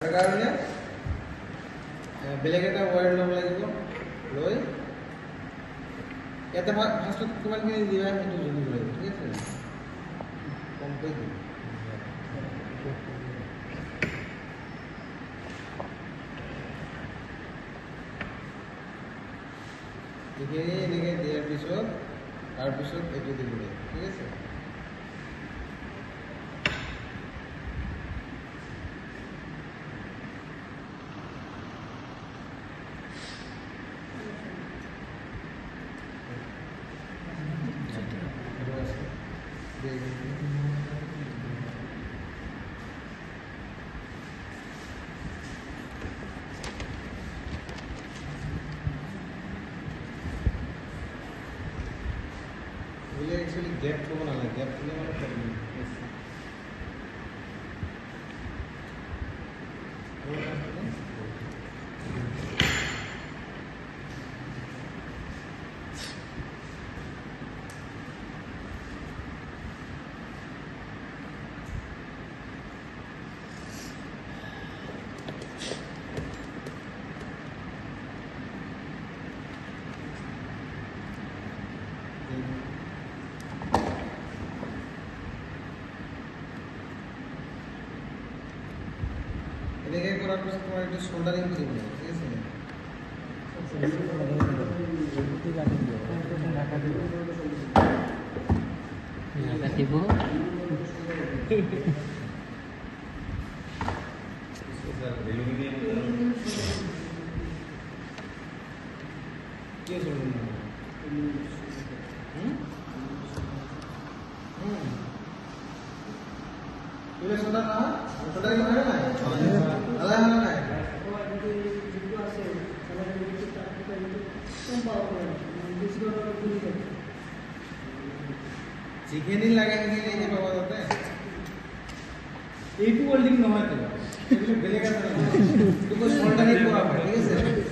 তাৰ কাৰণে বেলেগ এটা ৱায়াৰ ল'ব লাগিব লৈ ইয়াতে ফাৰ্ষ্টত কিমানখিনি দিবা সেইটো জুখিব লাগিব ঠিক আছে কমকৈ দিম এইখিনি এনেকৈ দিয়াৰ পিছত তাৰপিছত এইটো দিব লাগিব ঠিক আছে actually gap ko na lang gap ko naman problem এনেকৈ কৰাৰ পিছত তোমাৰ এইটো শোল্ডাৰিং কৰিব লাগিব ঠিক আছে তুলে শোল্ডার না শোল্ডারিং হয় না যিখিনি লাগে সেইখিনি এই পাব যাতে এইটো ওয়েল্ডিং নহয় তো এগুলো বেলেগ আছে না তো শোল্ডারিং করা হয় ঠিক আছে